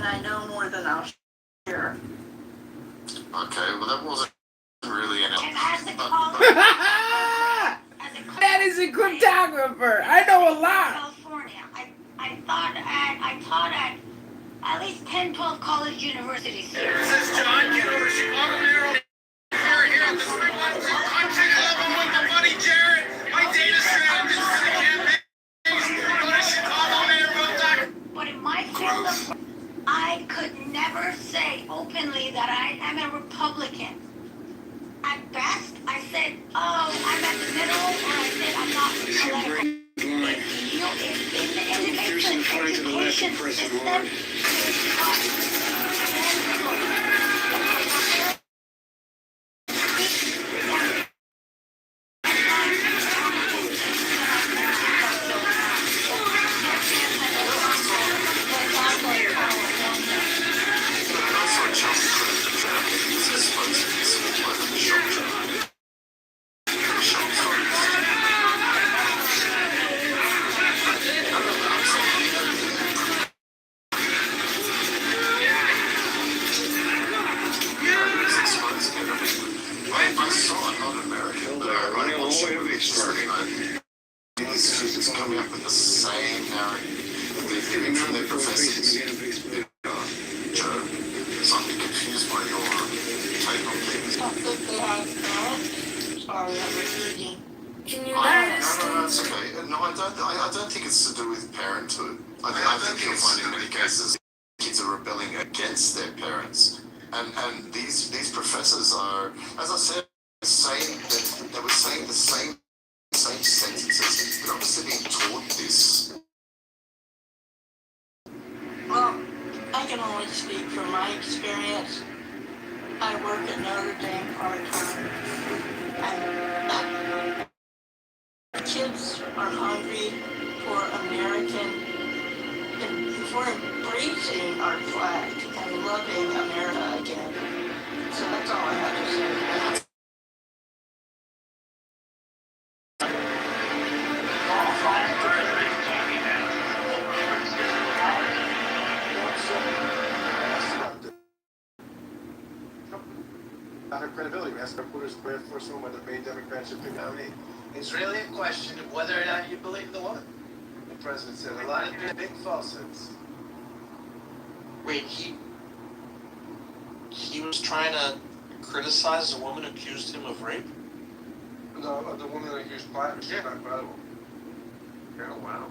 I know more than I'll share. Okay, well that wasn't really an... And as a college... That is a cryptographer. I know a lot. California. I taught at least 10, 12 college universities here. This is John Kitover, Chicago Mayor. Here at the 312. I'm taking over with the money, Jared. My data strategist for the campaign. Go to ChicagoMayor.com. But in my field of work, I could never say openly that I am a Republican. At best, I said, oh, I'm at the middle, or I said I'm not political. You know, in the education system, I saw another American it's coming up with the same narrative they're giving from their professors. Joe, so I'm confused by your take on things. I think they have sorry, I'm repeating. No, it's okay. No, I don't think it's to do with parenthood. I think you'll find in many cases kids are rebelling against their parents. And these professors are, as I said, saying that they were saying the same sentences that I was being taught this. Well, I can only speak from my experience. I work at Notre Dame part-time. And kids are hungry for for embracing our flag and loving America again. So that's all I have to say. Not her credibility. We asked her to put her square for someone whether the main Democrats should pick nominee. It's really a question of whether or not you believe the woman. The president said a lot of big falsehoods. Wait, he was trying to criticize a woman who accused him of rape? No, the woman that used platinum, she's not credible. Yeah, wow.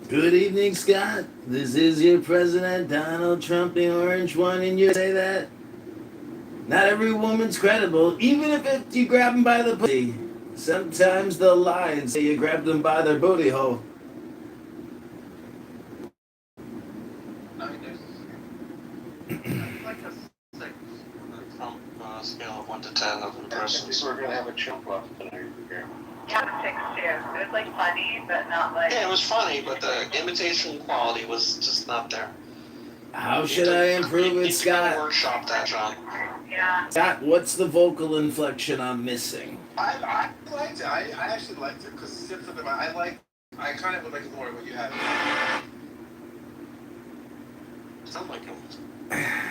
Good evening, Scott. This is your president, Donald Trump, the orange one, and you say that? Not every woman's credible, even if you grab them by the pussy. Sometimes they'll lie and say you grabbed them by their booty hole. Like a 6 Trump scale of 1 to 10 of impressions. We're going to have a chump off tonight. Yeah, 6 too. It was like funny, but not like. Yeah, it was funny, but the imitation quality was just not there. How should I improve it, Scott? Workshop that, John. Yeah. Scott, what's the vocal inflection I'm missing? I liked it. I actually liked it because I kind of would like more of what you had. Sound like him.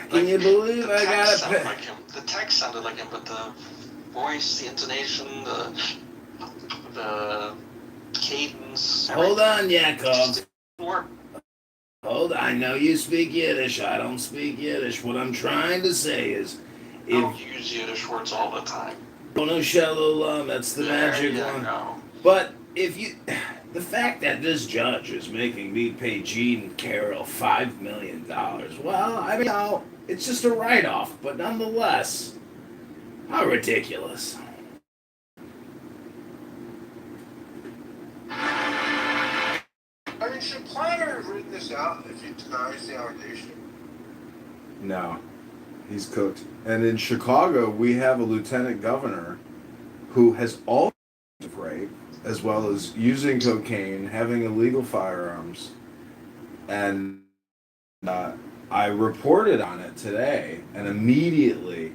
Can you believe I got sounded like him. The text sounded like him, but the voice, the intonation, the cadence. Hold on, Yakov. Just didn't work. Hold on. I know you speak Yiddish. I don't speak Yiddish. What I'm trying to say is, I don't use Yiddish words all the time. Bono Shalom, that's the magic one. Go. But the fact that this judge is making me pay Gene Carroll $5 million, well, I mean, it's just a write-off, but nonetheless, how ridiculous. I mean, should Planner have written this out if he denies the allegation? No, he's cooked. And in Chicago, we have a lieutenant governor who has all of rape, as well as using cocaine, having illegal firearms, and I reported on it today, and immediately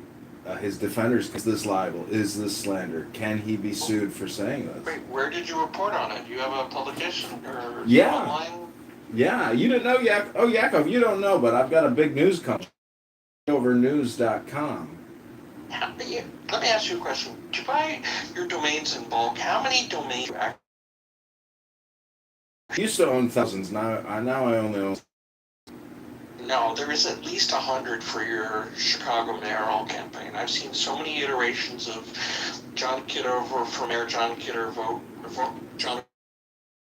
his defenders, is this libel? Is this slander? Can he be sued for saying this? Wait, where did you report on it? You have a publication or Yeah. online? Yeah, you didn't know, Yakov, you don't know, but I've got a big news company, kitovernews.com. Let me ask you a question. Do you buy your domains in bulk? How many domains do you actually? I used to own thousands. Now I only own. No, there is at least 100 for your Chicago mayoral campaign. I've seen so many iterations of John Kitover for mayor, John Kitover, John.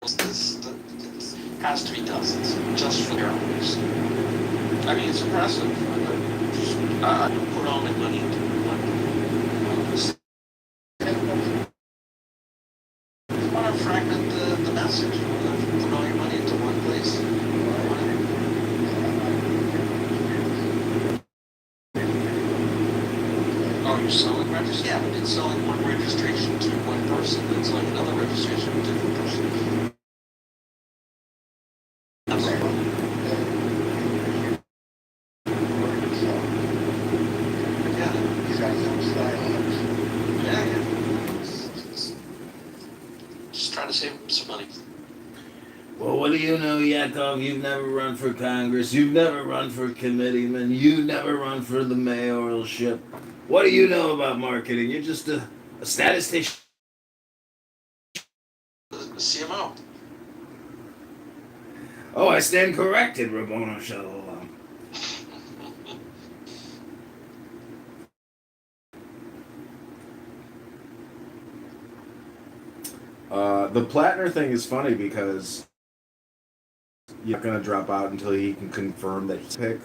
It has to be dozens just for their own use. I mean, it's impressive. I don't put all my money into one. You want to fragment the message. You want to put all your money into one place. Oh, you're selling registration? Yeah, but it's selling one registration to one person, and selling another registration to a different person. Just trying to save some money. Well, what do you know, Yakov? You've never run for Congress. You've never run for committeeman. You've never run for the mayoralship. What do you know about marketing? You're just a statistician. The CMO. Oh, I stand corrected, Rabboni Shalom. The Plattner thing is funny because you're not going to drop out until he can confirm that he's pick.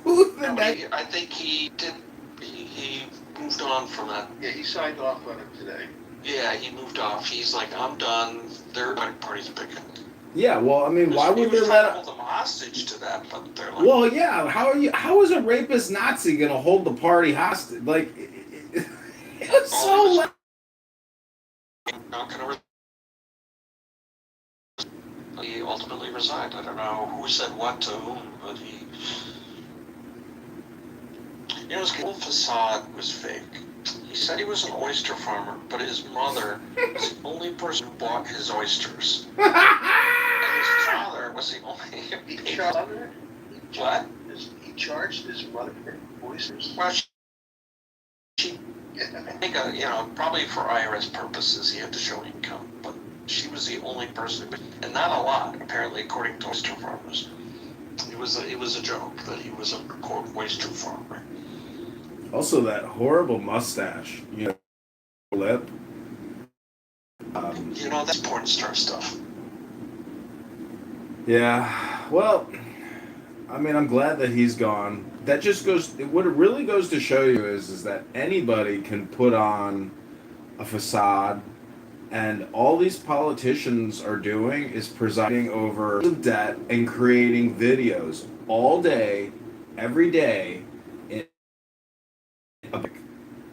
I think he did. He moved on from that. Yeah, he signed off on it today. Yeah, he moved off. He's like, I'm done. Their party's picking. Yeah, well, I mean, why would they let hold them hostage to that? But they're like, well, yeah. How is a rapist Nazi going to hold the party hostage? Like, it's so. Not gonna. He ultimately resigned. I don't know who said what to whom, but he. You know, his whole facade was fake. He said he was an oyster farmer, but his mother was the only person who bought his oysters. And his father was the only. He charged What? He charged his mother for oysters. Well, she I think, probably for IRS purposes, he had to show income, but she was the only person, and not a lot, apparently, according to oyster farmers. It was a joke that he was a quote oyster farmer. Also, that horrible mustache, lip. That's porn star stuff. Yeah, well, I mean, I'm glad that he's gone. That just goes. What it really goes to show you is that anybody can put on a facade, and all these politicians are doing is presiding over the debt and creating videos all day, every day,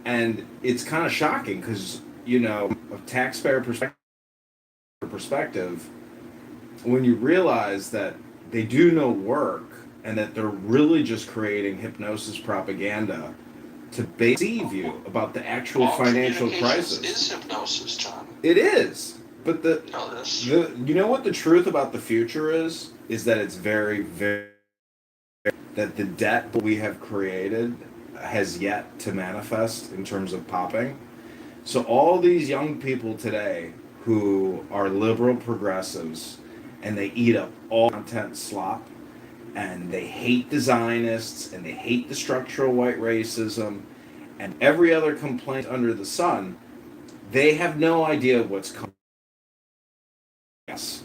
and it's kind of shocking because a taxpayer perspective, when you realize that they do no work and that they're really just creating hypnosis propaganda to deceive you about the actual financial crisis. Is hypnosis, John. It is. But you know what the truth about the future is that it's very, very, that the debt we have created has yet to manifest in terms of popping. So all these young people today who are liberal progressives and they eat up all content slop and they hate the Zionists and they hate the structural white racism and every other complaint under the sun, they have no idea what's coming. Yes.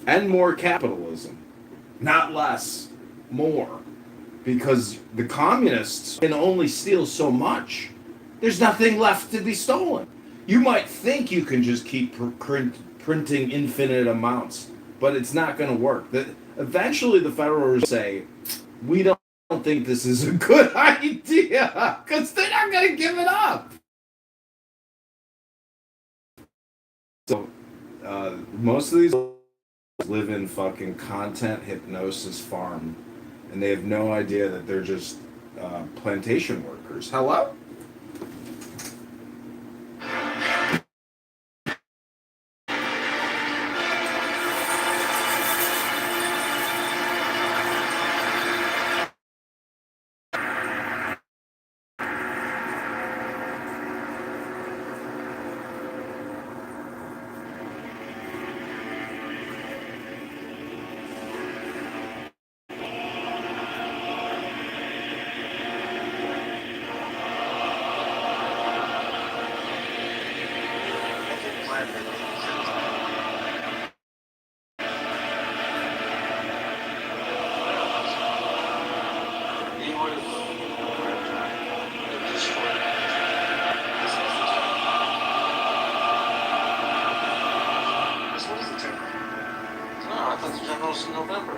And more capitalism. Not less. More. Because the communists can only steal so much. There's nothing left to be stolen. You might think you can just keep printing infinite amounts, but it's not going to work. Eventually the Federal Reserve say, we don't think this is a good idea, because they're not going to give it up. So most of these live in fucking content hypnosis farm, and they have no idea that they're just plantation workers. Hello? He would have destroyed. This one is the general. No, I thought the general was in November.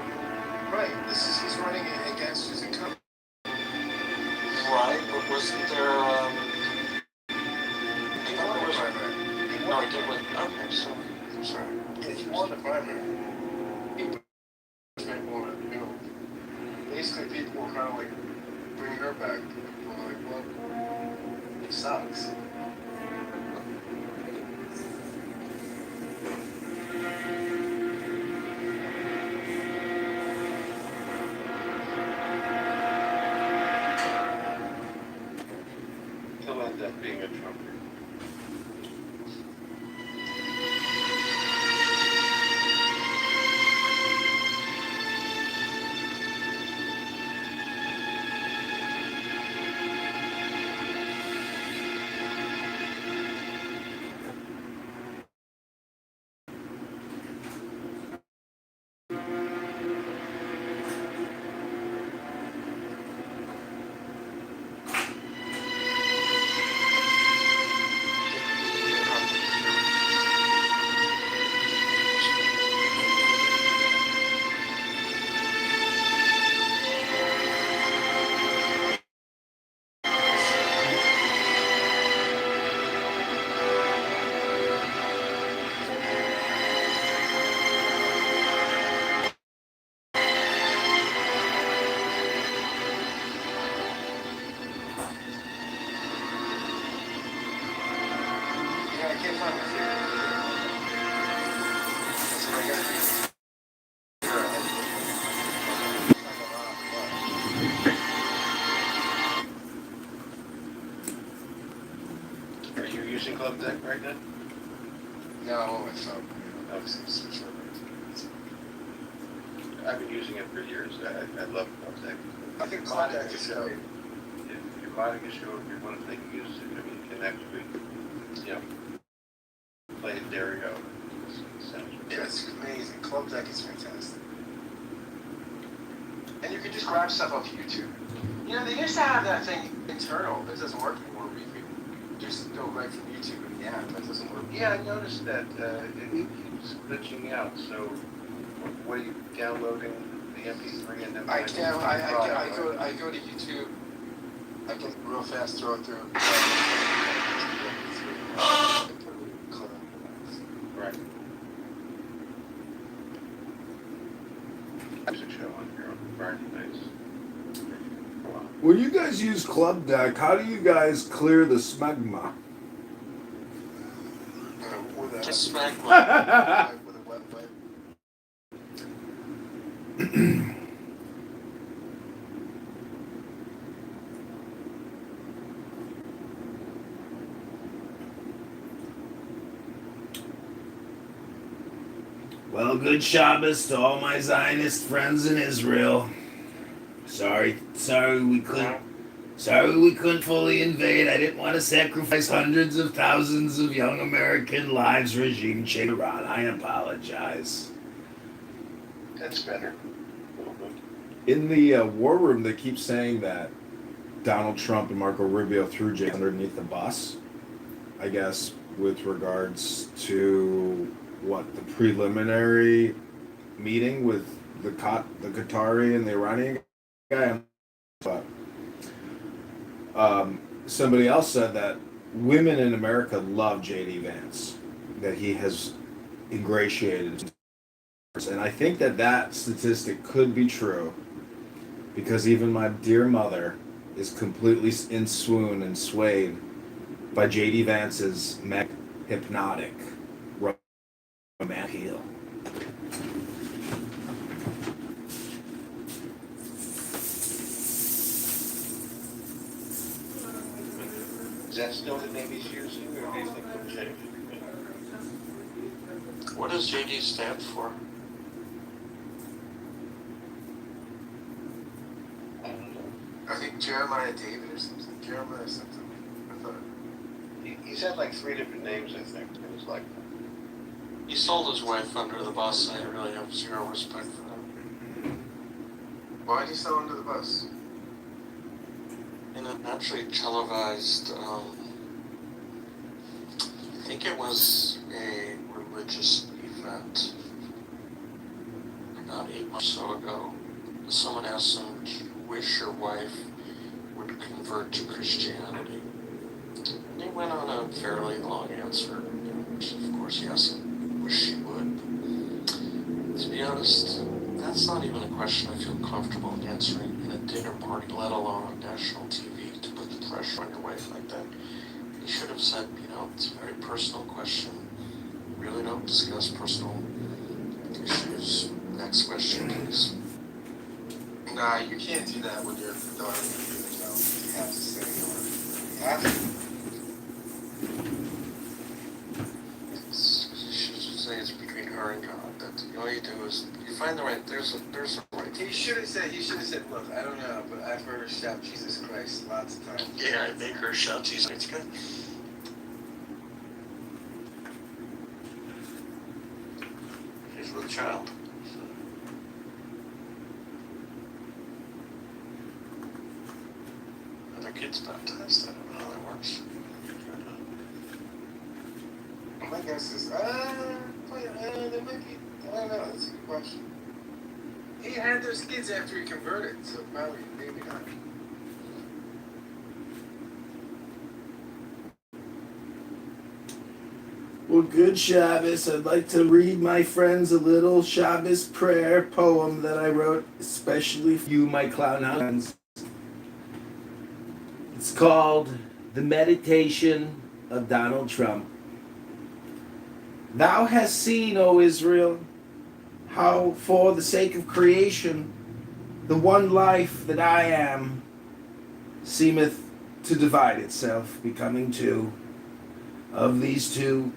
Right. He's running against his incumbent. Right, but wasn't there? He won the primary. No, he did win. Okay, so sorry. Yeah, he won the primary. He was won it. You know, basically people were kind of like bringing her back. People were like, well, it sucks. He'll end up being a Trumper. Yeah, I can't find my favorite. So I gotta be. Are you using Club Deck right now? No, I'm on my phone. Obviously, it's short. I've been using it for years. I love Club Deck. I think Club Deck is great. If you're buying a show, if you're one of the things you use it, I mean, you can actually, you know, play stereo. Yeah, it's amazing. Club Deck is fantastic. And you can just grab stuff off YouTube. You know, they used to have that thing internal that doesn't work anymore. Where you can just go right from YouTube and the app. That doesn't work. Yeah, I noticed that it keeps glitching out. So, what are you downloading the MP3 and then? I go to YouTube. I can real fast throw it through. Right. Music show on here on Friday nights. When you guys use Club Deck, how do you guys clear the smegma? With a Smegma. with a web wipe. Well, good Shabbos to all my Zionist friends in Israel. Sorry we couldn't fully invade. I didn't want to sacrifice hundreds of thousands of young American lives. Regime change Iran. I apologize. That's better. In the war room, they keep saying that Donald Trump and Marco Rubio threw Jay underneath the bus, I guess, with regards to what the preliminary meeting with the Qatari and the Iranian guy. But somebody else said that women in America love J.D. Vance, that he has ingratiated And I think that statistic could be true because even my dear mother is completely in swoon and swayed by J.D. Vance's hypnotic romantic appeal. Is that still the name he's using, or do you think it'll change? What does JD stand for? I don't know. I think Jeremiah David or something. Jeremiah something. I thought. He's had like 3 different names, I think. It was like He sold his wife under the bus. I really have zero respect for him. Why did he sell under the bus? In an actually televised, I think it was a religious event about 8 months or so ago. Someone asked him, "Do you wish your wife would convert to Christianity?" And he went on a fairly long answer, which of course yes, I wish she would. To be honest, that's not even a question I feel comfortable answering in a dinner party, let alone on national TV, to put the pressure on your wife like that. You should have said, it's a very personal question. We really don't discuss personal issues. Next question, please. Nah, you can't do that when you're the daughter of your child. You have to say you have to. You should say it's between her and God. That all you do is you find the right. There's a right. he should have said. Look, I don't know, but I've heard her shout Jesus Christ lots of times. Yeah, I make her shout Jesus. It's good. She's with a child. Other kids baptized. I don't know how that works. My guess is, there might be, I don't know, that's a good question. He had those kids after he converted, so probably maybe not. Well, good Shabbos. I'd like to read my friends a little Shabbos prayer poem that I wrote especially for you, my clown friends. It's called The Meditation of Donald Trump. Thou hast seen, O Israel, how for the sake of creation, the one life that I am seemeth to divide itself, becoming two. Of these two,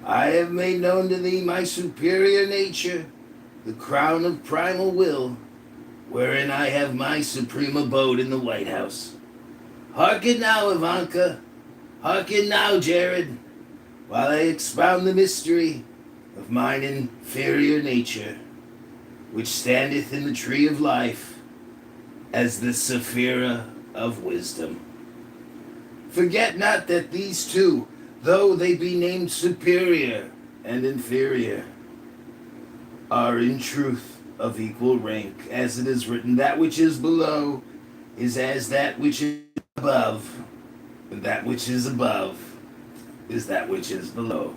I have made known to thee my superior nature, the crown of primal will, wherein I have my supreme abode in the White House. Hearken now, Ivanka. Hearken now, Jared, while I expound the mystery of mine inferior nature, which standeth in the tree of life as the Sephira of wisdom. Forget not that these two, though they be named superior and inferior, are in truth of equal rank, as it is written, that which is below is as that which is above, and that which is above is that which is below.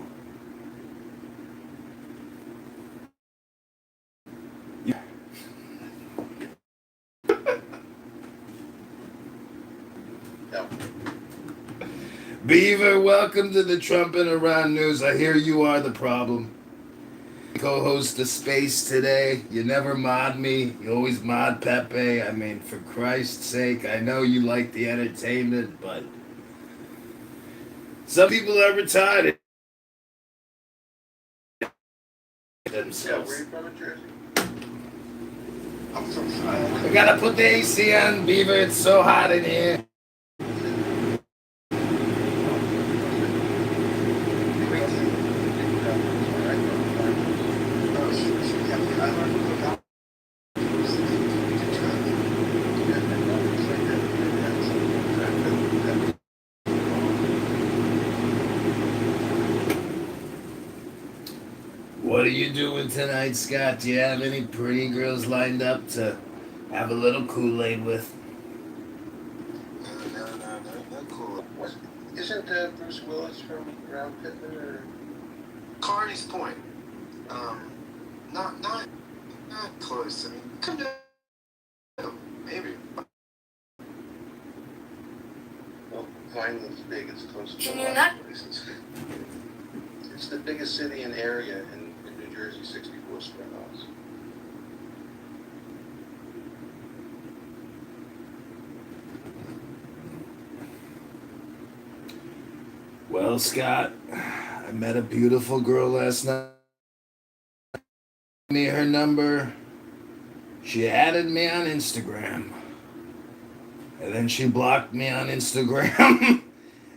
Beaver, welcome to the Trump and Iran News. I hear you are the problem. Co-host the space today. You never mod me. You always mod Pepe. I mean, for Christ's sake, I know you like the entertainment, but some people are retarded themselves. Where are you from in Jersey? I'm from I gotta put the AC on, Beaver. It's so hot in here. What are you doing tonight, Scott? Do you have any pretty girls lined up to have a little Kool-Aid with? No, cool. Isn't Bruce Willis from around Pittman or? Carney's Point. Not close. I mean, come down. Maybe. Well, Vineland's big. It's close to Can a you lot not- of places. It's the biggest city in area in New Jersey, 64 square miles. Well, Scott, I met a beautiful girl last night. Me her number. She added me on Instagram. And then she blocked me on Instagram.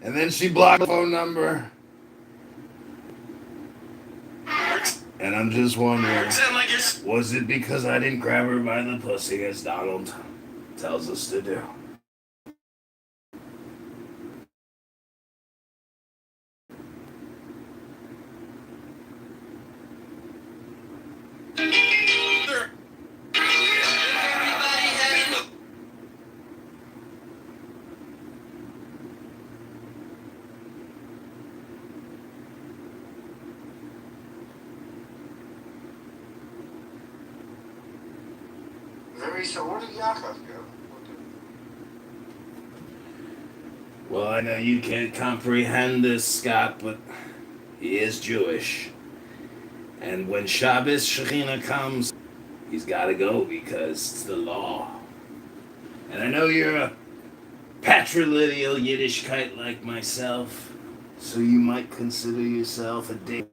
And then she blocked the phone number. And I'm just wondering, was it because I didn't grab her by the pussy as Donald tells us to do? So where did Yakov go? Well, I know you can't comprehend this, Scott, but he is Jewish. And when Shabbos Shekhinah comes, he's got to go because it's the law. And I know you're a patrilineal Yiddishkeit like myself, so you might consider yourself a day.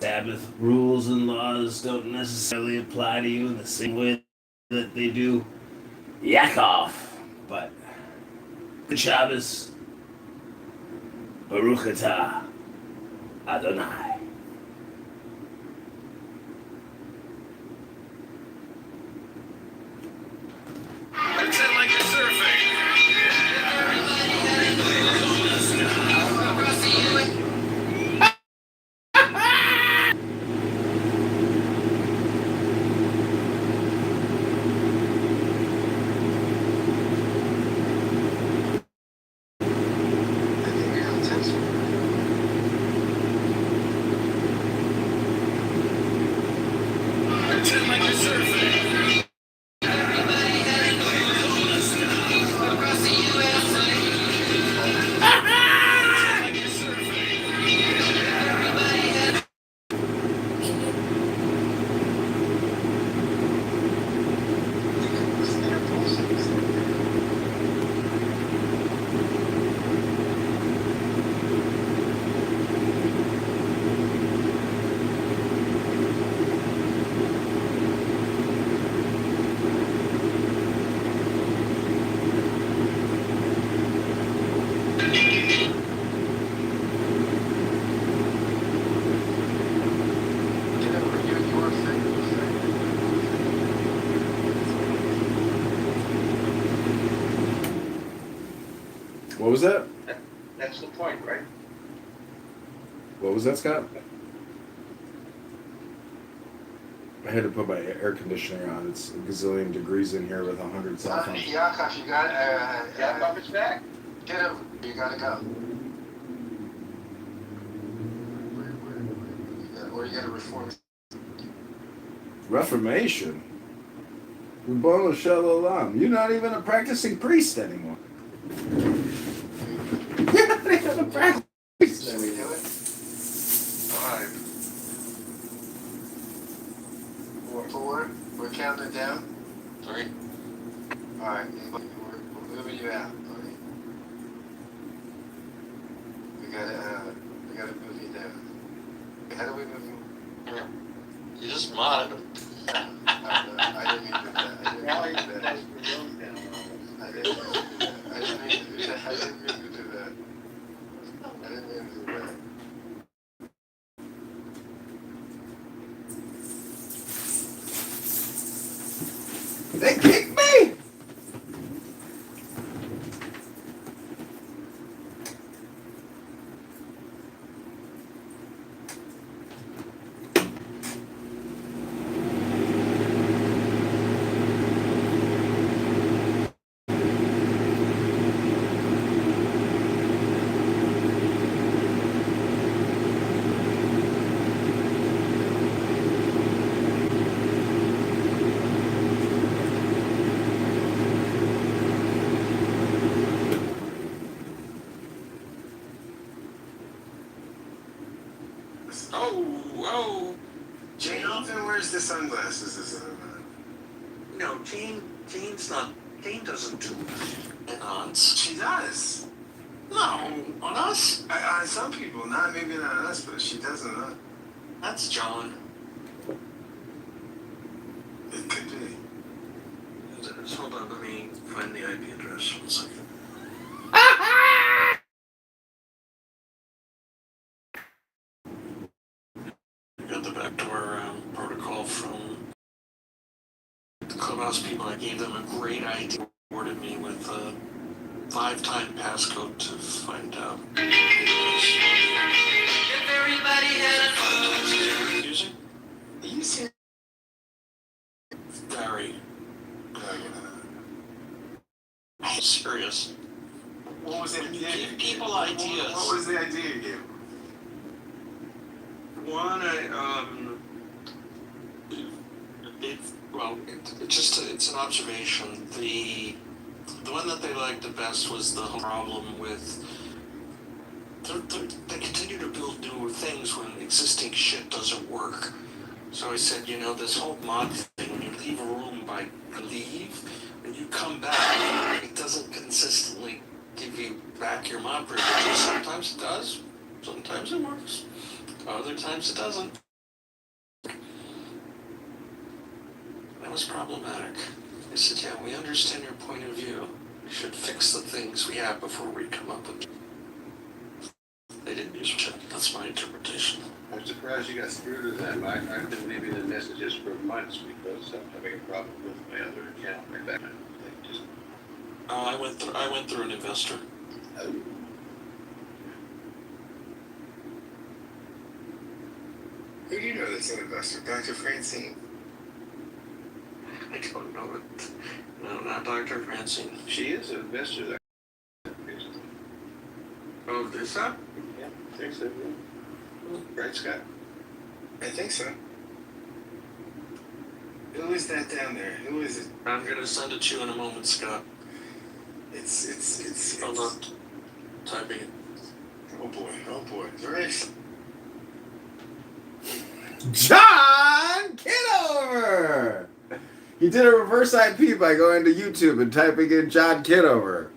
Sabbath rules and laws don't necessarily apply to you in the same way that they do Yaakov. But good Shabbos, Baruch atah Adonai. Pretend like you're surfing. Pretend like you're surfing. What was that? That's the point, right? What was that, Scott? I had to put my air conditioner on. It's a gazillion degrees in here with 100 cell phones. Yakov, you got Yakov is back. Get him. You gotta go. Or you gotta reform. Reformation? Ribono Shel Olam. You're not even a practicing priest anymore. You're not even a practicing priest Should we anymore. do it? 5, 4. We're counting down. 3. All right, we're moving you out, buddy. We gotta move you down. How do we move you? You just modded him. I didn't mean to do that. I didn't mean to do that. I didn't mean to do that. I didn't mean to do that. I didn't mean to do that. I didn't mean to do that. They kicked me! sunglasses, isn't it? No, Jane's not. Jane doesn't do aunts. She does. No, on us. On some people, maybe not on us, but she doesn't. That's John. It could be. Hold on, let me find the IP address. 1 second. Got the backdoor protocol from the clubhouse people. I gave them a great idea. Awarded me with a 5-time passcode to find out. If everybody had a using? Are you serious? Very. Serious. What was the idea? Give people ideas. What was the idea you gave? One, it's an observation. The one that they liked the best was the whole problem with. They continue to build new things when existing shit doesn't work. So I said, this whole mod thing, when you leave a room by leave, when you come back, it doesn't consistently give you back your mod privileges. Sometimes it does, sometimes it works, other times it doesn't. That was problematic. I said, yeah, we understand your point of view. We should fix the things we have before we come up with. They didn't use shit. That's my interpretation. I'm surprised you got screwed with that. I've been leaving the messages for months because I'm having a problem with my other account. I went through an investor. Oh. Who do you know that's an investor? Dr. Francine. I don't know it. No, not Dr. Francine. She is an investor there. Oh, is that? Yeah, I think so. Right, Scott? I think so. Who is that down there? Who is it? I'm gonna send it to you in a moment, Scott. It's Hold on. Typing it. Oh boy. Grace. John Kitover! He did a reverse IP by going to YouTube and typing in John Kitover.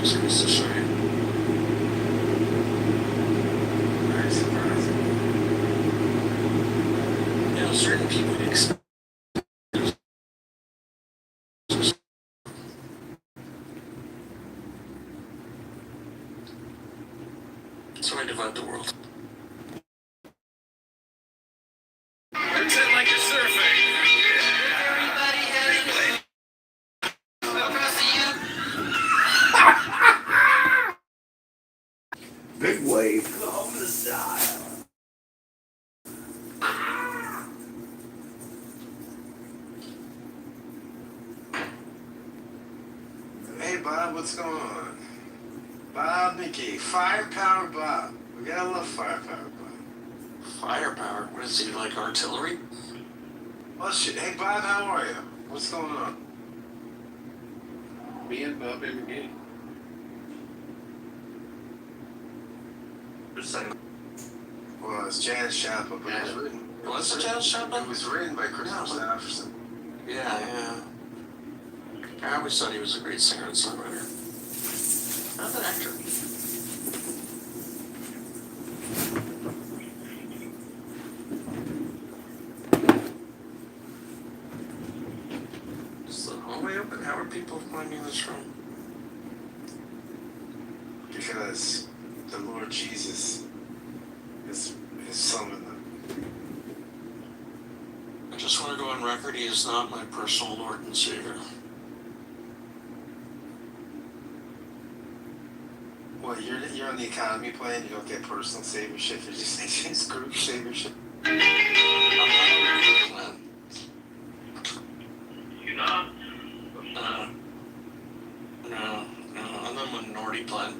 Just goes to show you. Very surprising. Certain people expect. So I divide the world. What's it like a survey? Everybody has across the U. Big wave, come the style. Hey Bob, what's going on? Bob Mickey, Firepower Bob. We gotta love Firepower Bob. Firepower? What is he, like artillery? Oh shit, hey Bob, how are you? What's going on? Me and Bob McGee. Well, it's Janis Joplin, but it was written. Was it Janis Joplin? It was written by Christopher Jefferson. Yeah. I always thought he was a great singer and songwriter. Not an actor. Is the hallway open? How are people finding this room? Because the Lord Jesus has summoned them. I just want to go on record, he is not my personal Lord and Savior. Well, you're on the economy plan, you don't get personal saviorship, you're just it's group saviorship. I'm not on the plan. You not? already planned.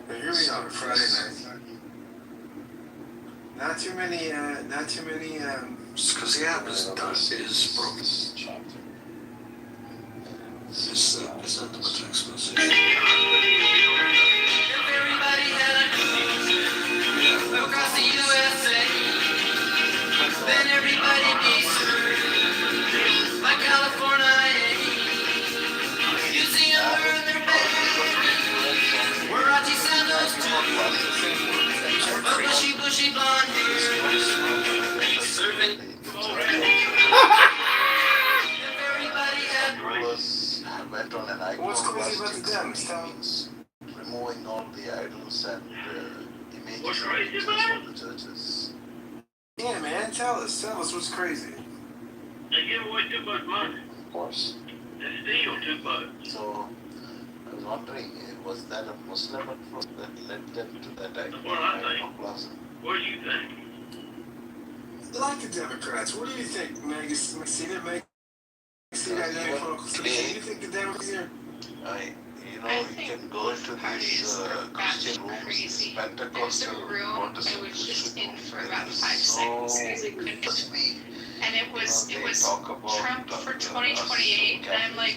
But here we are, Friday night. Not too many, Just because the app is done, is broken. Is that the text message? If everybody had a cruise across the USA, then everybody'd be served like California. You see them wearing their baby, Warachi sandals too, a bushy blonde hair, serving. If everybody had went on an what's crazy about the iconoclastic Dems, removing all the idols and images What's and crazy pictures about from the churches. Yeah, man, tell us what's crazy. They give away too much money. Of course. They steal too much. So I was wondering, was that a Muslim approach that led them to that That's what I think. iconoclasm? What do you think? Like the Democrats, what do you think, Meg? See that, Meg? See that iconoclasm? Do you think the Democrats are? I You think can go both into parties these are Christian batshit rooms, crazy. Pentecostal There's a room I Protestant was just in for Christian about rooms, 5 seconds because I couldn't. Firstly, And it was they talk about Trump for 2028, and I'm like,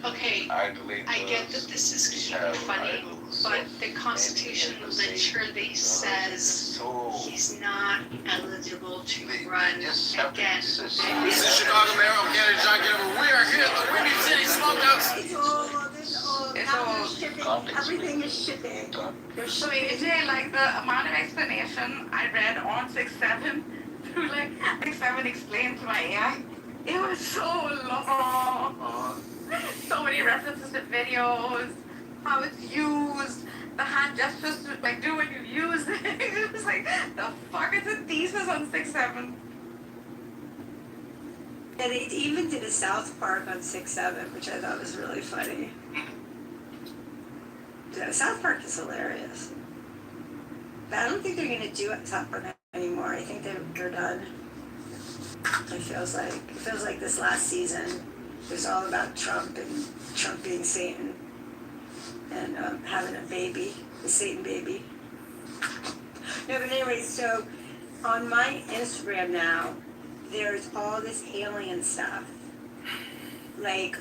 okay, idolaters, I get that this is we cute and have funny, idols but of the Constitution many and the literally same, says so he's not eligible to they run just have to again. insist. This is Chicago Mayor. I'm Kennedy John Kitover. We are here at the Windy City Smokehouse. Everything is shipping. So AJ, like the amount of explanation I read on 6-7 through like 6-7 explained to my AI, it was so long. So many references to videos, how it's used, the hand gestures to like do when you use it. It was like the fuck is a thesis on 6-7. And they even did a South Park on 6-7, which I thought was really funny. Yeah, South Park is hilarious. But I don't think they're gonna do it South Park anymore. I think they're done. It feels like this last season was all about Trump and Trump being Satan and having a baby, the Satan baby. No, but anyway, so on my Instagram now, there's all this alien stuff. Like,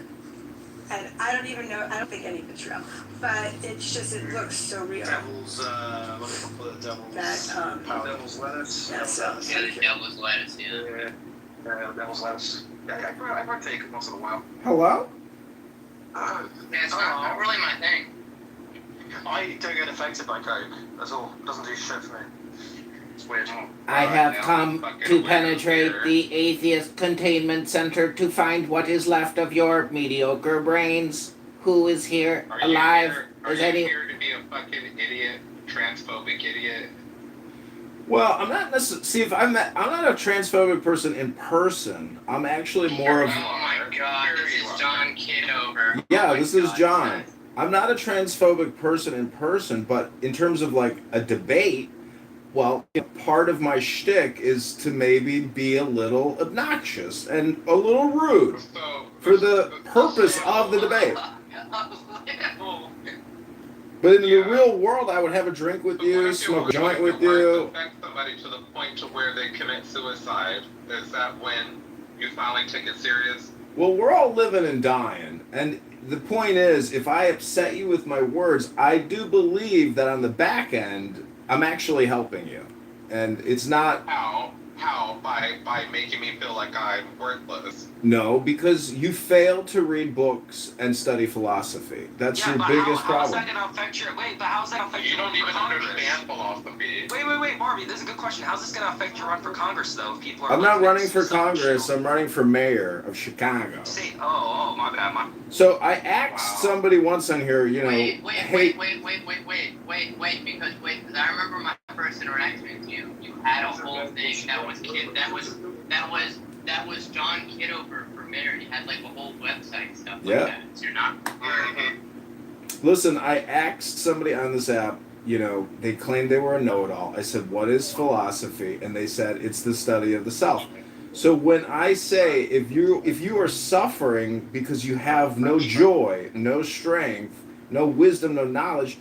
and I don't even know, I don't think any of it's real, but it's just, it looks so real. Devil's, looking for the devil's That, devil's lettuce. yeah, so, Yeah, the devil's lettuce, yeah. Yeah, devil's lettuce. Yeah, I partake once in a while. Hello? Yeah, it's not really my thing. I don't get affected by Coke. That's all. It doesn't do shit for me. It's weird. I have come to penetrate the atheist containment center to find what is left of your mediocre brains. Who is here alive? Are Is you any? here to be a fucking idiot, transphobic idiot? Well, I'm not necessarily. See, if I'm not a transphobic person in person. I'm actually more of. Oh my god, this is John Kitover. Yeah, Oh my this is God, John. I'm not a transphobic person in person, but in terms of like a debate, well, part of my shtick is to maybe be a little obnoxious and a little rude for the purpose of the debate. But in the real world, I would have a drink with you, smoke a joint with you. Affect somebody to the point to where they commit suicide. Is that when you finally take it serious? Well, we're all living and dying. And the point is, if I upset you with my words, I do believe that on the back end, I'm actually helping you. And it's not... How? By making me feel like I'm worthless. No, because you fail to read books and study philosophy. That's your biggest problem. How's that going to affect your... Wait, but how's that going to affect You your don't even Congress? understand philosophy. Wait, Barbie, this is a good question. How's this going to affect your run for Congress, though? If people are I'm not like, running for so Congress. chill. I'm running for mayor of Chicago. Say, my bad. So I asked somebody once on here, you know, Wait, hey, because I remember my first interaction with you. You had a whole thing that was John Kitover for mayor, he had like a whole website and stuff Yeah. like that. So you're not. Listen, I asked somebody on this app, they claimed they were a know-it-all. I said, what is philosophy? And they said, it's the study of the self. So when I say, if you are suffering because you have no joy, no strength, no wisdom, no knowledge,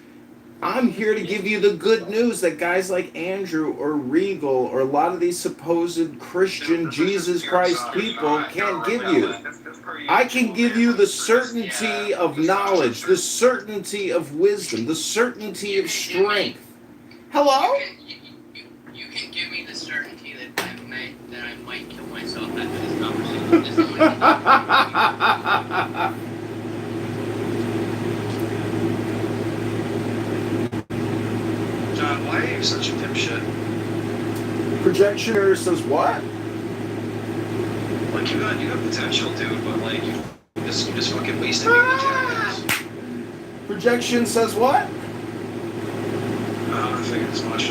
I'm here to give you the good news that guys like Andrew or Regal or a lot of these supposed Christian Jesus Christ people can't give you. I can give you the certainty of knowledge, the certainty of wisdom, the certainty of strength. Hello? You can give me the certainty that I might kill myself after this conversation. Just don't let me know. John, why are you such a dipshit? Projectioner says what? Like you got potential, dude, but like you just fucking wasted me with jackass. Projection says what? I figured as much.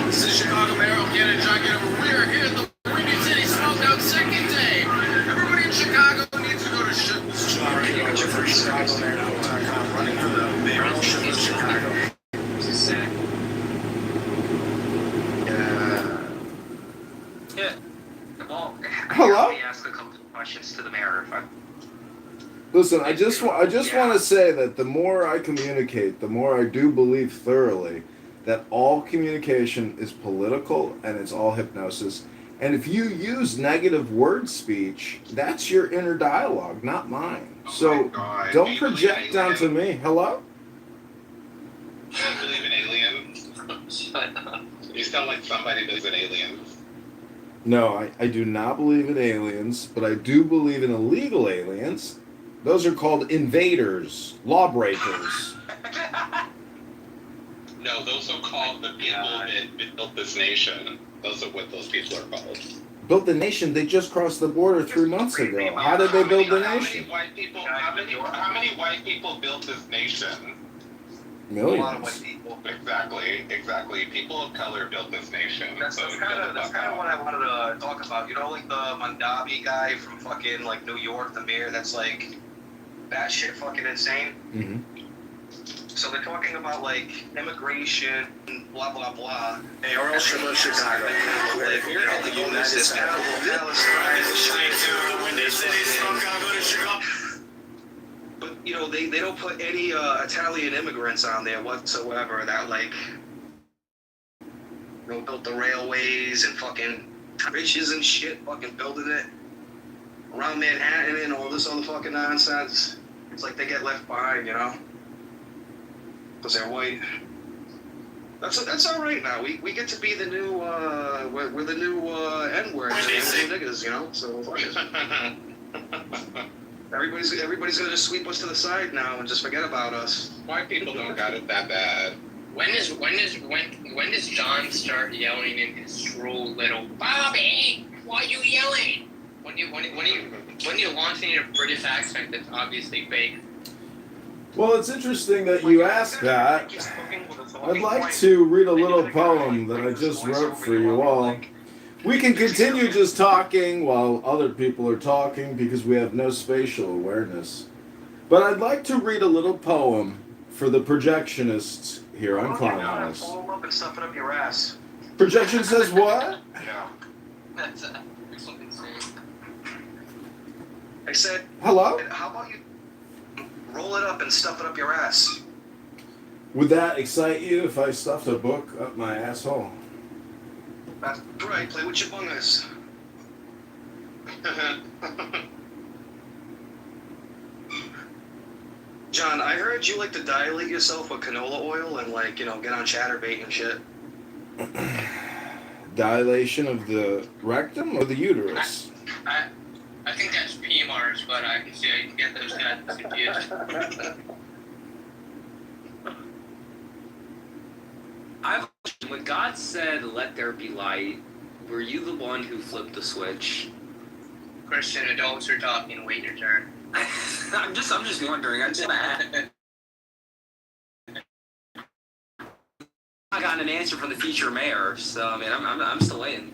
This is Chicago Mayor O'Hannon, John Kitover. We are here at the Windy City Smokeout second day. Everybody in Chicago needs to go to John, you got your first ChicagoMayor.com running for the mayoralship of Chicago. Sick. Yeah. Well, Hello? let me ask a couple of questions to the mayor. Listen, I just want to say that the more I communicate, the more I do believe thoroughly that all communication is political and it's all hypnosis. And if you use negative word speech, that's your inner dialogue, not mine. So don't project onto me. Hello? You don't believe in aliens? Shut up. You sound like somebody believes in aliens. No, I do not believe in aliens, but I do believe in illegal aliens. Those are called invaders, lawbreakers. No, those are called the people that built this nation. Those are what those people are called. Built the nation, they just crossed the border 3 months ago. How did they build the nation? How many white people built this nation? A lot of white Millions. people. Exactly. People of color built this nation. That's kind of what I wanted to talk about. You know, like the Mondavi guy from fucking like New York, the mayor that's like batshit fucking insane. Mm-hmm. So they're talking about like immigration, blah blah blah. Hey, or else you're in Chicago. Like, you know, the United But you know, they don't put any Italian immigrants on there whatsoever that like built the railways and fucking bridges and shit, fucking building it around Manhattan and all this other fucking nonsense. It's like they get left behind, you know, because they're white. That's all right now. We get to be the new we're the new N-word, niggas, you know. So fuck it. Everybody's gonna just sweep us to the side now and just forget about us. White people don't got it that bad. When does John start yelling in his shrill little Bobby? Why are you yelling? When you launching in a British accent that's obviously fake. Well, it's interesting that you ask that. I'd like to read a little poem that I just wrote for you all. We can continue just talking while other people are talking because we have no spatial awareness. But I'd like to read a little poem for the projectionists here on Clownhouse. Follow up and stuff it up your ass. Projection says what? Yeah. That's something insane. I said, Hello? how about you roll it up and stuff it up your ass? Would that excite you if I stuffed a book up my asshole? That's right, play with your bungas. John, I heard you like to dilate yourself with canola oil and like, you know, get on Chatterbait and shit. Dilation of the rectum or the uterus? I think that's PMRs, but I can see how you can get those guys confused. When God said, "Let there be light," were you the one who flipped the switch? Christian adults are talking. Wait your turn. I'm just wondering. I got an answer from the future mayor, so I mean, I'm still waiting.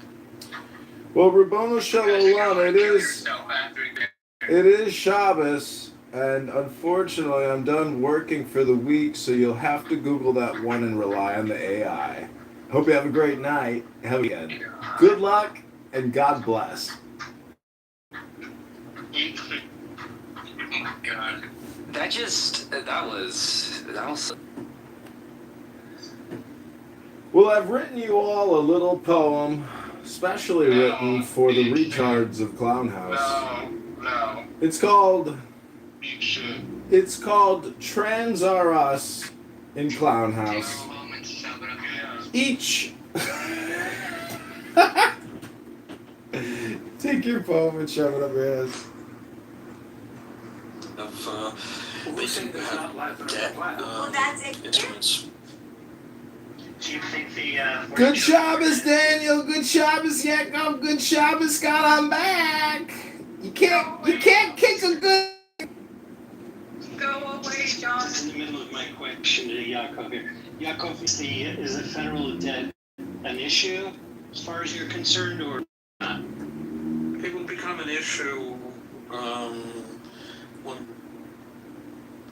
Well, Rabboni Shalom, it is Shabbos, and unfortunately, I'm done working for the week, so you'll have to Google that one and rely on the AI. Hope you have a great night. Have a weekend. Good luck, and God bless. Oh God. That was. Well, I've written you all a little poem, specially written for the retards of Clownhouse. No. It's called You should. Trans Are Us in Clownhouse. Each. Take your poem and shove it up your ass. They do have debt instruments. Do you think the Good Shabbos, Daniel. Good Shabbos, Yaakov. Good Shabbos, Scott. I'm back. You can't kick a good. Go away, John. in the middle of my question to Yaakov here. Yaakov, is the federal debt an issue as far as you're concerned, or not? It will become an issue when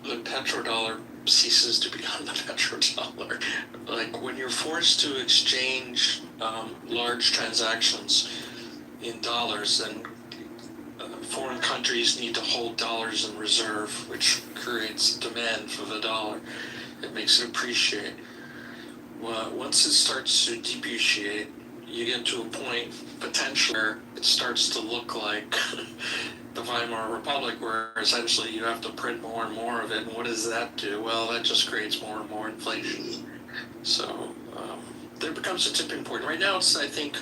the petrodollar ceases to become the petrodollar. Like when you're forced to exchange large transactions in dollars, then foreign countries need to hold dollars in reserve, which creates demand for the dollar. It makes it appreciate. Well, once it starts to depreciate, you get to a point potentially where it starts to look like the Weimar Republic, where essentially you have to print more and more of it. And what does that do? Well, that just creates more and more inflation. So there becomes a tipping point. Right now, I think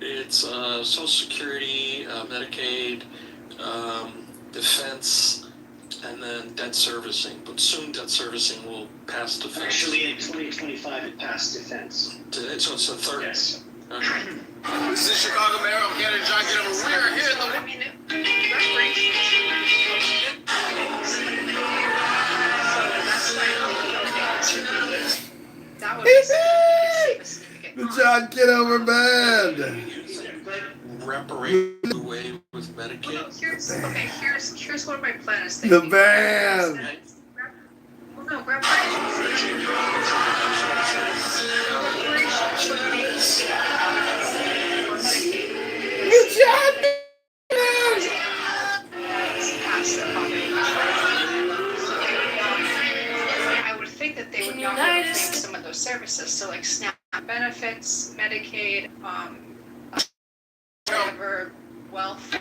it's Social Security, Medicaid, defense, and then debt servicing. But soon debt servicing will pass defense. Actually, in 2025, it passed defense. So it's a third. Yes. Okay. This is Chicago Mayor. I'm getting John Kitover. We are here in the. I mean, reparations. That would be significant. The John Kitover band. Reparate away with Well, Medicaid. here's what my plan is. The band. Well, no, reparations would be Good job, man. I would think that they would not be able to claim some of those services. So like SNAP benefits, Medicaid, whatever, wealth.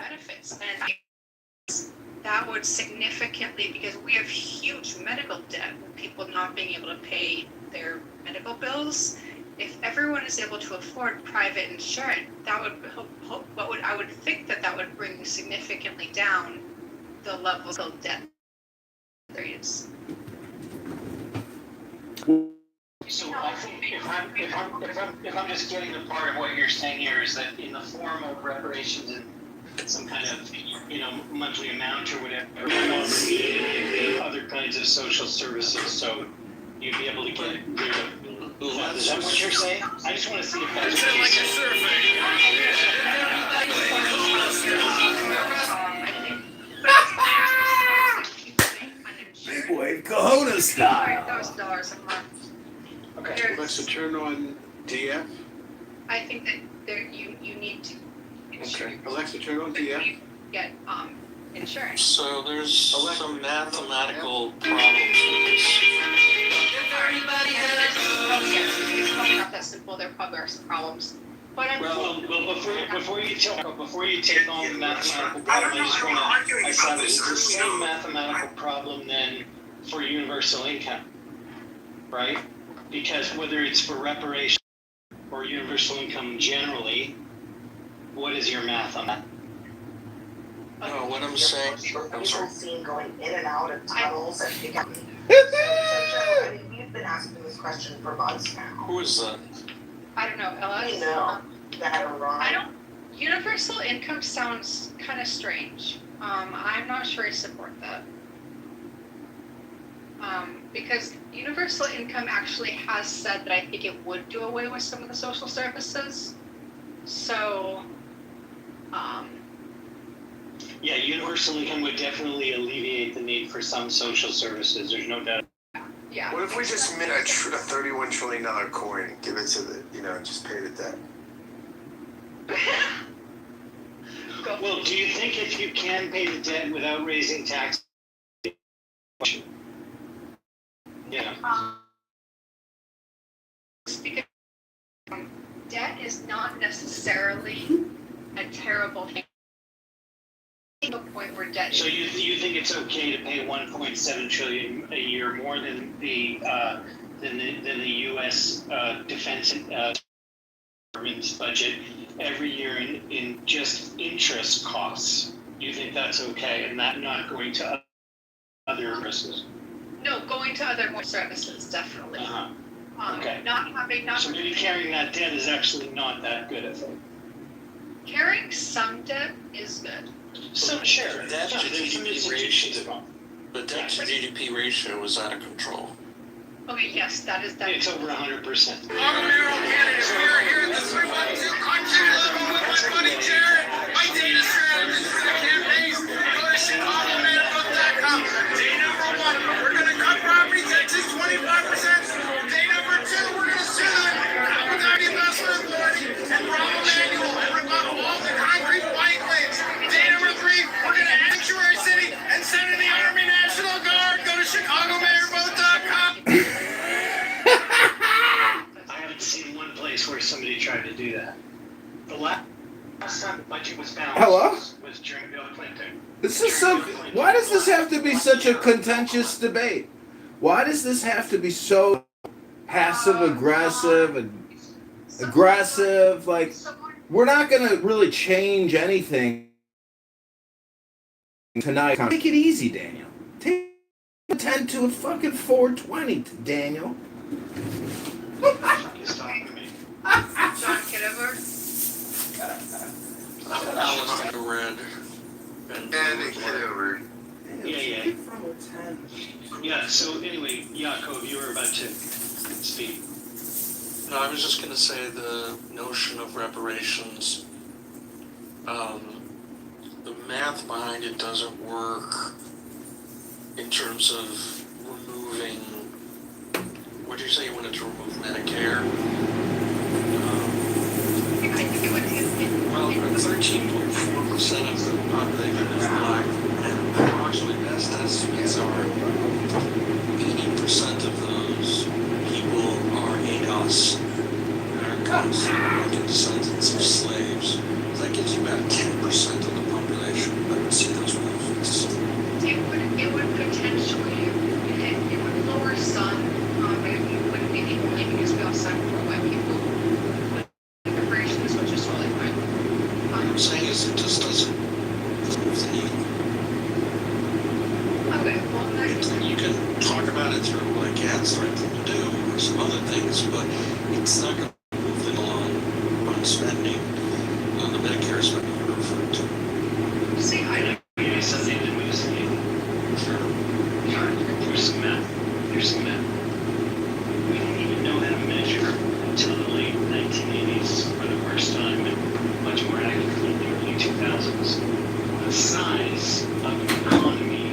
Benefits, and that would significantly, because we have huge medical debt with people not being able to pay their medical bills. If everyone is able to afford private insurance, that would I would think that would bring significantly down the levels of debt there is. So I think if I'm just getting the part of what you're saying here is that in the form of reparations and some kind of monthly amount or whatever, other kinds of social services, so you'd be able to get rid of. Is that what you're saying? I just want to see if that's what you're saying. Big wave Kahuna style. $5,000 a month. Okay, let's turn on DF. I think that you need to Okay, Alexa, turn on DF. get insurance. So there's some mathematical problems with this. It's probably not that simple. There probably are some problems. But I'm Well, before you take on the mathematical problem, I saw this is the same mathematical problem then for universal income, right? Because whether it's for reparation or universal income generally, what is your math on that? No, what I'm saying, I'm sorry. Seen going in and out of tunnels and we've been asking this question for months now. Who is that? I don't know, Ella. We know that or wrong. I don't. Universal income sounds kind of strange. I'm not sure I support that. Because universal income actually has said that I think it would do away with some of the social services. So, Yeah, universal income would definitely alleviate the need for some social services. There's no doubt. yeah. What if we just mint a $31 trillion coin, give it to the, just pay the debt? Well, do you think if you can pay the debt without raising taxes? Yeah. Because debt is not necessarily a terrible thing. To a point where debt. So you think it's okay to pay 1.7 trillion a year more than the U.S. defense government's budget every year in just interest costs? You think that's okay, and that not going to other services? No, going to other more services, definitely. Okay. Not having. So maybe carrying that debt is actually not that good a thing. Carrying some debt is good. So sure, The debt to GDP ratio. The debt to GDP ratio was out of control. Okay, yes, that is that. It's over 100%. Mayoral candidates, we are here at the 312 Country Club with my buddy Jared. My data strategist for the campaigns. Go to ChicagoMayorVote.com. Day number 1, we're going to cut property taxes 25%. Day number 2, we're going to sue the Abu Dhabi Investment Authority and Rahm Emanuel and rebuttal all the concrete bike lanes. Day number 3, we're going to sanctuary city and send in the Army National Guard. Go to ChicagoMayorVote.com. I haven't seen one place where somebody tried to do that. The last time the budget was balanced Hello? was during Bill Clinton. This is why does this have to be such a contentious debate? Why does this have to be so passive aggressive and aggressive? Like, we're not going to really change anything tonight. Take it easy, Daniel. Take a 10 to a fucking 420, Daniel. He's talking to me. John Kitover. Alice red. And they get over. Yeah. Yeah, so anyway, Yaakov, you were about to speak. No, I was just going to say the notion of reparations, the math behind it doesn't work in terms of removing, what did you say you wanted to remove Medicare? I think it would. Well, 13.4% of the population is black, and approximately best estimates are 80% of those people are ADOS, Americans, American descendants of slaves. That gives you about 10% of the population that would see those benefits. It would potentially, it would lower some, but it wouldn't be the only, because we also have more white people. Reparations, which is totally fine. What I'm saying is it just doesn't move the needle. Okay, well, You can talk about it through like, yeah, it's the right thing to do, or some other things, but it's not going to move the needle on spending, on the Medicare spending you're referring to. see, I Maybe something that moves the needle. Sure. There's some math. We didn't even know how to measure until the late 1980s for the first time, and much more accurately in the early 2000s. The size of an economy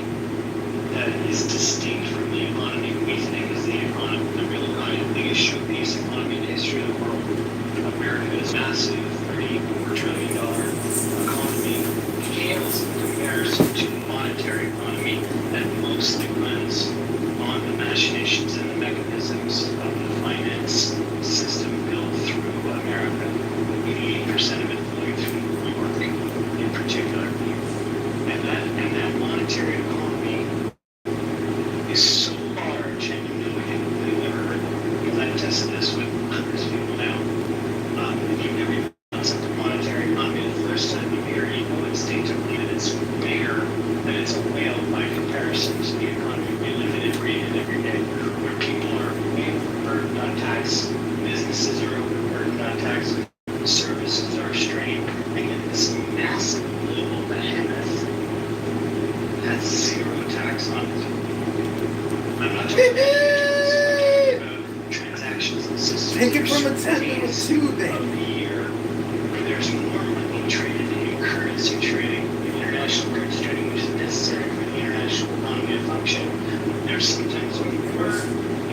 that is distinct from the economy we think is the economy, the real economy, the biggest showpiece economy in the history of the world. America is massive, $34 trillion economy, pales in comparison to the monetary economy that mostly runs on the machinations and the mechanisms of the finance system built through America, 88% of it flowing through New York in particular. And that monetary economy is so large, and you've never heard, because I've tested this with hundreds of people now. If you've never even concept of monetary economy the first time you hear it, you know instinctively that it's bigger, that it's a whale by comparison to the economy we live in and breathe in every day, where people are overburdened on tax, businesses are overburdened on tax, services are strained, and yet this massive global behemoth has zero tax on it. I'm not Take it from a There's 10 to a days 2 of then. the year where there's more money traded in currency trading, international currency trading, which is necessary for the international economy to function. There's sometimes more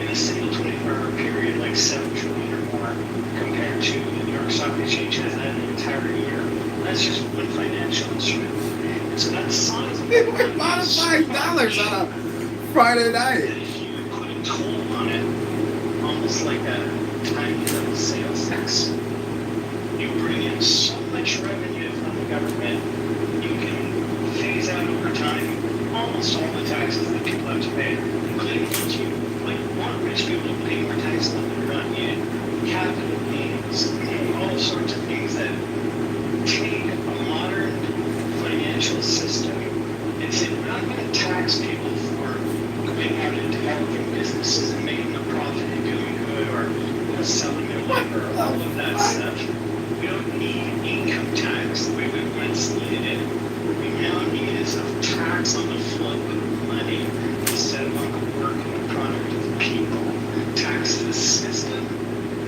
in a single 24-hour period, like 7 trillion or more, compared to the New York Stock Exchange has that an entire year. That's just one financial instrument. So that's sizable. They were modifying dollars on a Friday night. If you put a toll on it, almost like a tiny little sales tax, you bring in so much revenue from the government, you can phase out over time almost all the taxes that people have to pay, including ones you want rich people to pay more taxes than they're not yet, capital gains, all sorts of things that take a modern financial system and say we're not going to tax people for going out and developing businesses and making a profit and doing good or selling their labor, all of that stuff. We don't need income tax the way we once needed it. What we now need is a tax on the flow of money instead of on the work and the product of the people. Tax the system,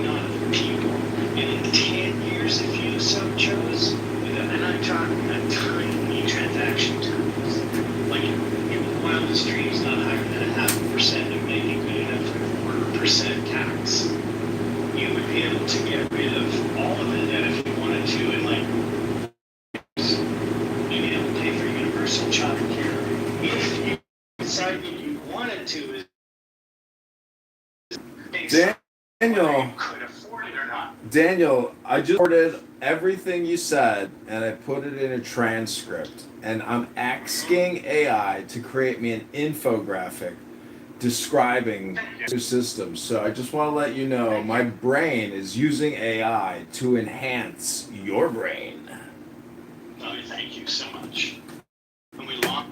not the people. And in 10 years, if you so chose, and I'm talking about tiny transaction terms, like in the wildest dreams, not higher than 0.5% of making good enough for 1% tax, you would be able to get rid of all of the debt if you wanted to, and you'd be able to pay for universal child care if you decided you wanted to. Daniel, could afford it or not. Daniel, I just recorded everything you said and I put it in a transcript. And I'm asking AI to create me an infographic describing the system. So I just want to let you know my brain is using AI to enhance your brain. Oh, thank you so much. And we lost.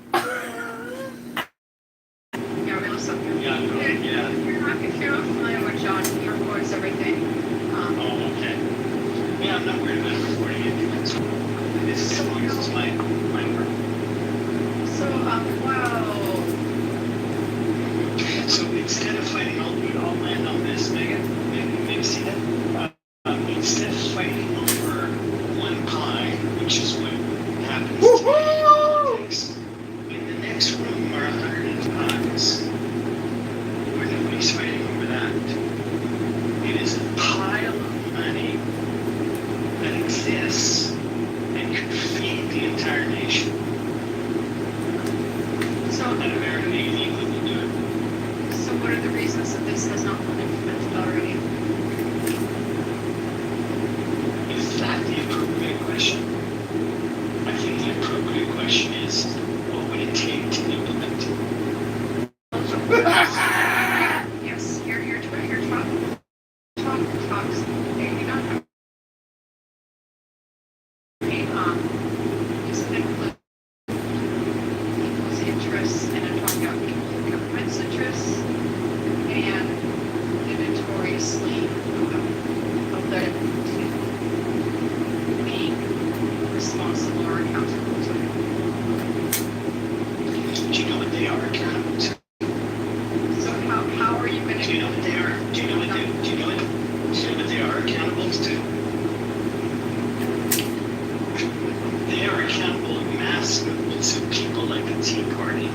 Yeah, we lost something. Yeah, yeah. If you're not familiar with John, he records everything. Oh, okay. Yeah, I'm not worried about recording it. This is as long as it's my work. So, wow. So instead of fighting, I'll land on this, Megan. Maybe see that. Instead of fighting over one pie, which is what happens to politics, in the next room are 100 pies, where nobody's fighting over that. It is a pile of money that exists and could feed the entire nation. So, And American illegal will do it. so what are the reasons that this has not been implemented already? Is that the appropriate question? I think the appropriate question is, what would it take to implement it? Yes, your talks, maybe not. Is it include people's interests and I'm talking about the government's interests and the notoriously of their being responsible or accountable to it. Do you know what they are accountable to? So how are you going to? Do you know what they are? Do you know what they are accountable to? They are accountable to mass movements of people like the Tea Party,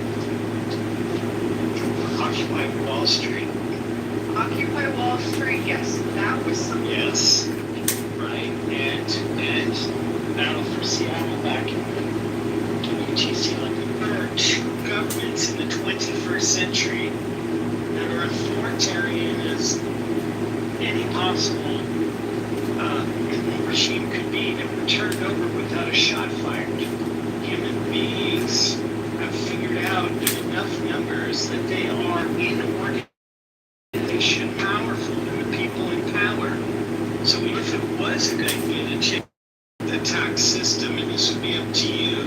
Occupy Wall Street. Occupy Wall Street, yes, that was something. Yes, right, and Battle for Seattle back in UTC. Like there are two governments in the 21st century that are authoritarian as any possible regime could be, that were turned over without a shot fired. Human beings have figured out in enough numbers that they are in organization powerful than the people in power. So if it was a good idea to change the tax system, and this would be up to you,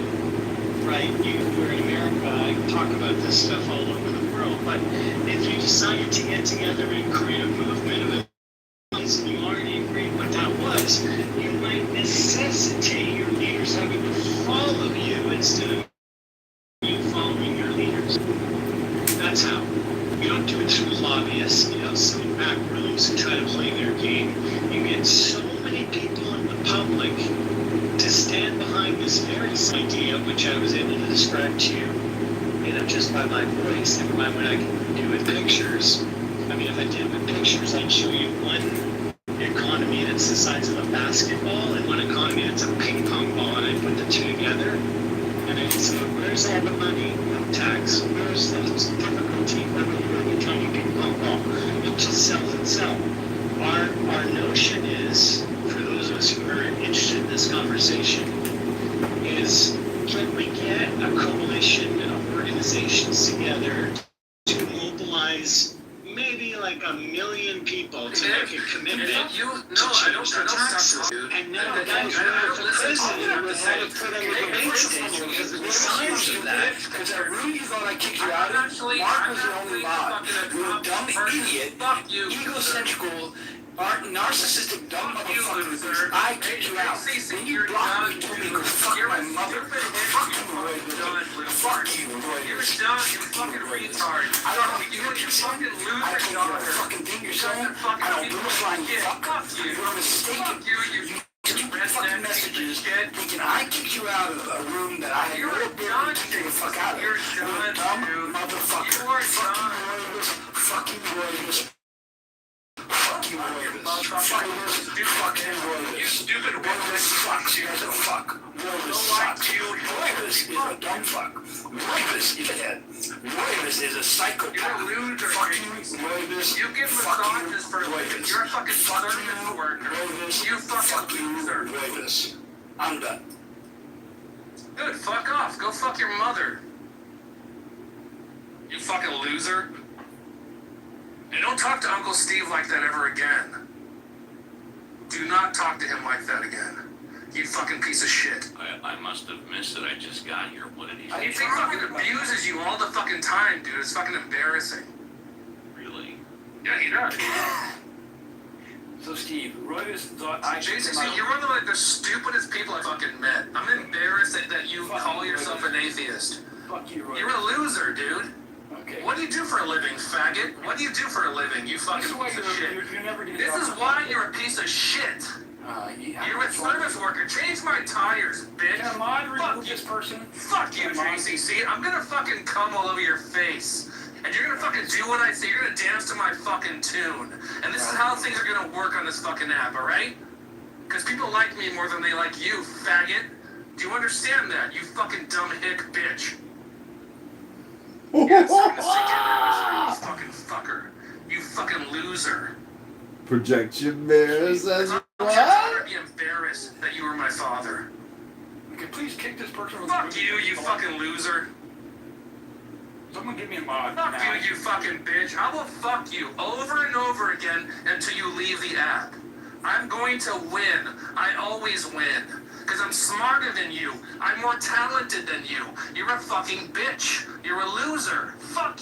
right? We're in America, I talk about this stuff all over the world, but if you decided to get together and create a movement of it, and you already agreed what that was, you might necessitate your leaders having to follow you instead of you following your leaders. That's how. You don't do it some lobbyists, some macros who try to play their game. You get so many people in the public to stand behind this very idea, which I was able to describe to you, just by my voice and by what I can do with pictures. I mean, if I did with pictures, I'd show you one economy that's the size of a basketball and one economy that's a ping pong ball, and I put the two together. And I say, where's all the money? No tax. Where's the difficulty? Where are you trying to ping pong ball? It just sells itself. Our notion is, for those of us who are interested in this conversation, is can we get a coalition of organizations together to mobilize maybe like 1 million people to make a commitment to change the taxes? And now the guys who are for president would have to put on the debate stage because the signs of that. Because I really thought I kicked you out. Mark was the only mod. You're a dumb idiot, egocentrical, narcissistic dumb motherfucker. I kicked you out. When you blocked me, told me to go fuck my mother. Fuck you, Roy. Fuck you, Roy. You're done, you fucking retard. I don't know if You you're fucking I loser, don't know what fucking thing you're saying. I don't do a flying fuck. You're mistaken. you Stupid fucking messages thinking I kicked you out of a room that I had no ability to kick you the fuck out of. You're a dumb motherfucker. Fucking Roy. Fuck you, Royvis. Fucking Royvis. You stupid Royvis sucks. You guys are fuck. Royvis sucks. Royvis is a dumb fuck. Royvis is a head. Royvis is a psychopath. You're a loser. Fucking Royvis. You give massages for a living. You're a fucking service worker. Royvis. You fucking loser. Royvis. I'm done. Good, fuck off. Go fuck your mother. You fucking loser. And don't talk to Uncle Steve like that ever again. Do not talk to him like that again. You fucking piece of shit. I must have missed it. I just got here. What did he say? He fucking abuses you all the fucking time, dude. It's fucking embarrassing. Really? Yeah, he does. So Steve, Royvis thought Jason, you're one of like the stupidest people I fucking met. I'm embarrassed that you call yourself an atheist. Fuck you, Royvis. You're a loser, dude. Okay. What do you do for a living, faggot? What do you do for a living, you fucking piece of shit? This is why you're a piece of shit. You're a service worker. Change my tires, bitch. Can I Fuck remove this person? Fuck you, JCC. I'm gonna fucking come all over your face. And you're gonna fucking do what I say. You're gonna dance to my fucking tune. And this is how things are gonna work on this fucking app, alright? Because people like me more than they like you, faggot. Do you understand that, you fucking dumb hick bitch? Yes, I'm gonna you fucking fucker. You fucking loser. Projection mirror says I'm what? be embarrassed that you were my father. Okay, please kick this person. Fuck you, you fucking loser. Someone give me a mod. Fuck you, you fucking bitch. I will fuck you over and over again until you leave the app. I'm going to win. I always win. Because I'm smarter than you. I'm more talented than you. You're a fucking bitch. You're a loser. Fuck